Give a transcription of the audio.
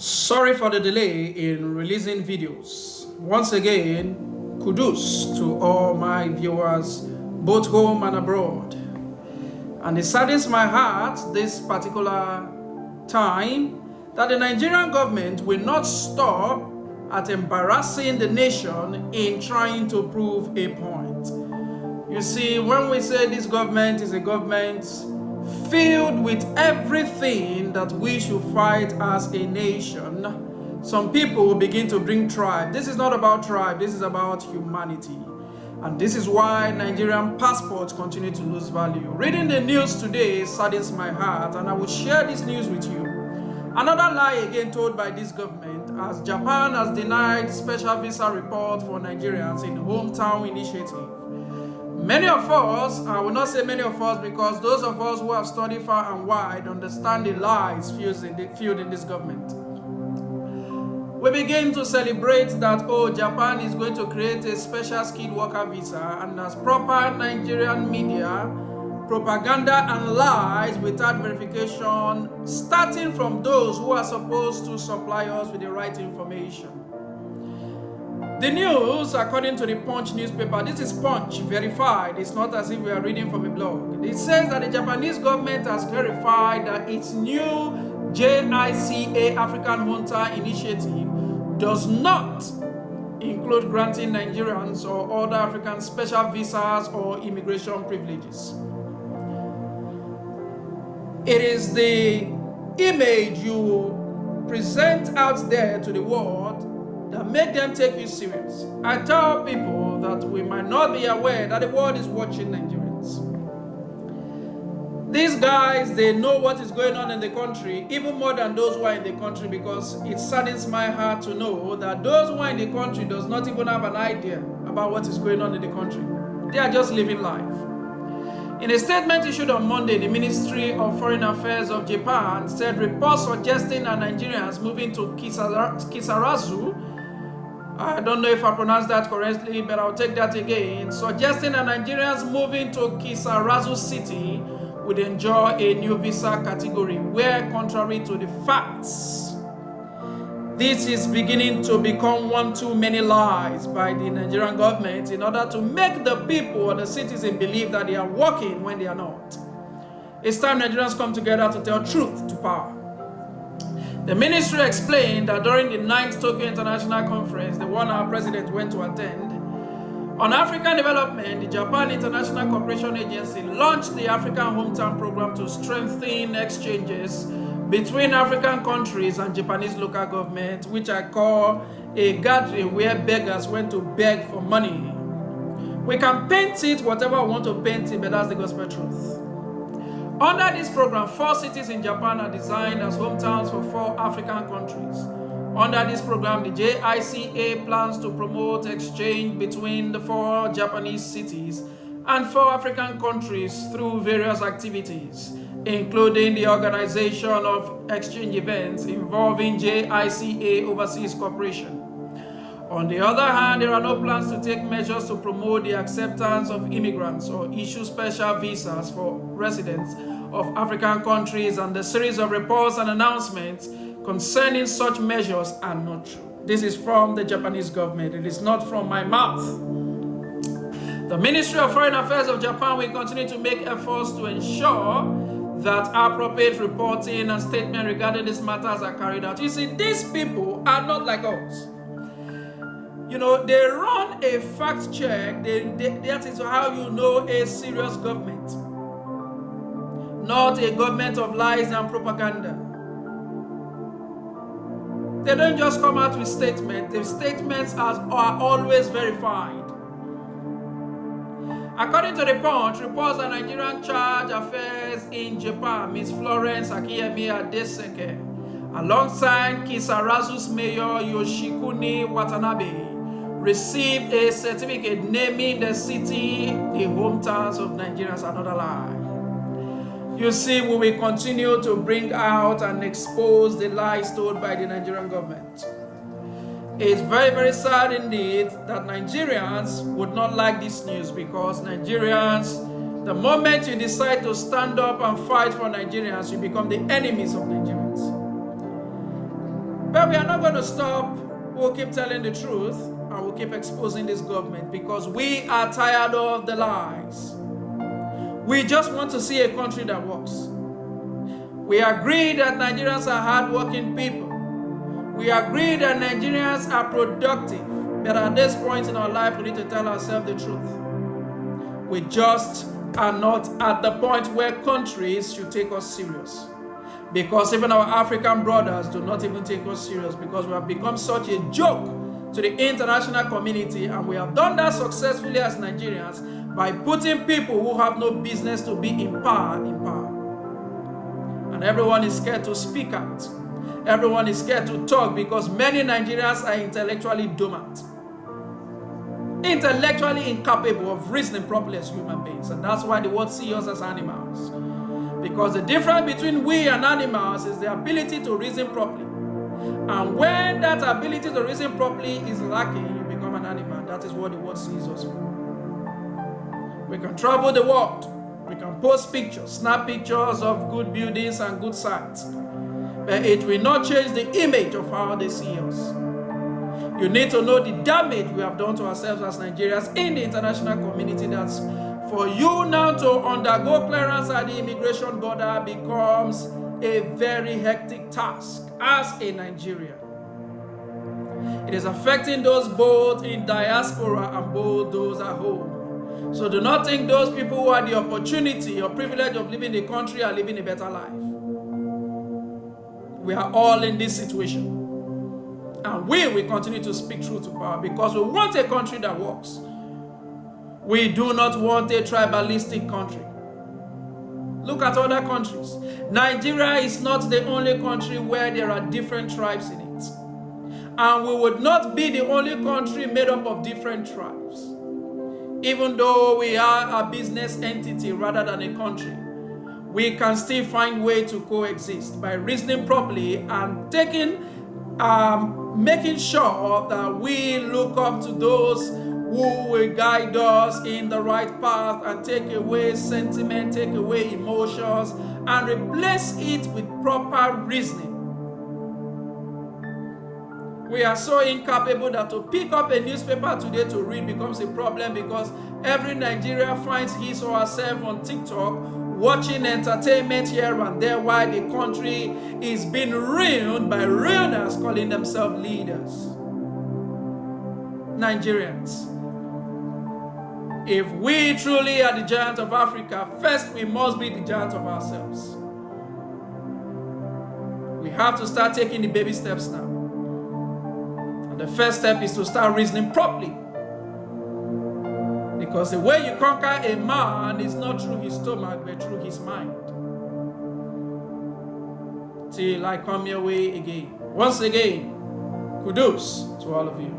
Sorry for the delay in releasing videos. Once again, kudos to all my viewers, both home and abroad. And it saddens my heart this particular time that the Nigerian government will not stop at embarrassing the nation in trying to prove a point. You see, when we say this government is a government filled with everything that we should fight as a nation, some people will begin to bring tribe. This is not about tribe, this is about humanity. And this is why Nigerian passports continue to lose value. Reading the news today saddens my heart, and I will share this news with you. Another lie again told by this government, as Japan has denied special visa report for Nigerians in hometown initiative. Many of us, I will not say many of us because those of us who have studied far and wide understand the lies fueled in this government. We begin to celebrate that, Japan is going to create a special skilled worker visa, and as proper Nigerian media, propaganda and lies without verification, starting from those who are supposed to supply us with the right information. The news, according to the Punch newspaper, this is Punch verified, it's not as if we are reading from a blog. It says that the Japanese government has clarified that its new JICA African Hunter initiative does not include granting Nigerians or other Africans special visas or immigration privileges. It is the image you present out there to the world that make them take you serious. I tell people that we might not be aware that the world is watching Nigerians. These guys, they know what is going on in the country, even more than those who are in the country, because it saddens my heart to know that those who are in the country does not even have an idea about what is going on in the country. They are just living life. In a statement issued on Monday, the Ministry of Foreign Affairs of Japan said reports suggesting that Nigerians moving to Kisarazu, I don't know if I pronounced that correctly, but I'll take that again, suggesting that Nigerians moving to Kisarazu city would enjoy a new visa category, where contrary to the facts, this is beginning to become one too many lies by the Nigerian government in order to make the people or the citizens believe that they are working when they are not. It's time Nigerians come together to tell truth to power. The ministry explained that during the 9th Tokyo International Conference, the one our president went to attend, on African development, the Japan International Cooperation Agency launched the African Hometown Program to strengthen exchanges between African countries and Japanese local government, which I call a gathering where beggars went to beg for money. We can paint it whatever we want to paint it, but that's the gospel truth. Under this program, 4 cities in Japan are designed as hometowns for 4 African countries. Under this program, the JICA plans to promote exchange between the 4 Japanese cities and 4 African countries through various activities, including the organization of exchange events involving JICA overseas cooperation. On the other hand, there are no plans to take measures to promote the acceptance of immigrants or issue special visas for residents of African countries, and the series of reports and announcements concerning such measures are not true. This is from the Japanese government. It is not from my mouth. The Ministry of Foreign Affairs of Japan will continue to make efforts to ensure that appropriate reporting and statement regarding these matters are carried out. You see, these people are not like us. You know, they run a fact check. That is how you know a serious government, not a government of lies and propaganda. They don't just come out with statements. The statements are always verified. According to the Punch, reports that Nigerian Charge Affairs in Japan, Ms. Florence Akiyemi Adeseke, alongside Kisarazu's mayor Yoshikuni Watanabe, received a certificate naming the city the hometowns of Nigerians. Another lie. You see, we will continue to bring out and expose the lies told by the Nigerian government. It's very, very sad indeed that Nigerians would not like this news, because Nigerians, the moment you decide to stand up and fight for Nigerians, you become the enemies of Nigerians. But we are not going to stop. We'll keep telling the truth and we'll keep exposing this government because we are tired of the lies. We just want to see a country that works. We agree that Nigerians are hardworking people. We agree that Nigerians are productive. But at this point in our life, we need to tell ourselves the truth. We just are not at the point where countries should take us serious. Because even our African brothers do not even take us serious because we have become such a joke to the international community, and we have done that successfully as Nigerians by putting people who have no business to be in power in power. And everyone is scared to speak out. Everyone is scared to talk because many Nigerians are intellectually dormant, intellectually incapable of reasoning properly as human beings. And that's why the world sees us as animals. Because the difference between we and animals is the ability to reason properly. And when that ability to reason properly is lacking, you become an animal. That is what the world sees us for. We can travel the world. We can post pictures, snap pictures of good buildings and good sites. But it will not change the image of how they see us. You need to know the damage we have done to ourselves as Nigerians in the international community. That's for you now to undergo clearance at the immigration border becomes a very hectic task as a Nigerian. It is affecting those both in diaspora and both those at home. So do not think those people who had the opportunity or privilege of living in the country are living a better life. We are all in this situation. And we will continue to speak truth to power because we want a country that works. We do not want a tribalistic country. Look at other countries. Nigeria is not the only country where there are different tribes in it. And we would not be the only country made up of different tribes. Even though we are a business entity rather than a country, we can still find way to coexist by reasoning properly and making sure that we look up to those who will guide us in the right path and take away sentiment, take away emotions, and replace it with proper reasoning. We are so incapable that to pick up a newspaper today to read becomes a problem because every Nigerian finds his or herself on TikTok watching entertainment here and there while the country is being ruined by ruiners calling themselves leaders. Nigerians, if we truly are the giant of Africa, first we must be the giant of ourselves. We have to start taking the baby steps now. And the first step is to start reasoning properly. Because the way you conquer a man is not through his stomach, but through his mind. Till I come your way again. Once again, kudos to all of you.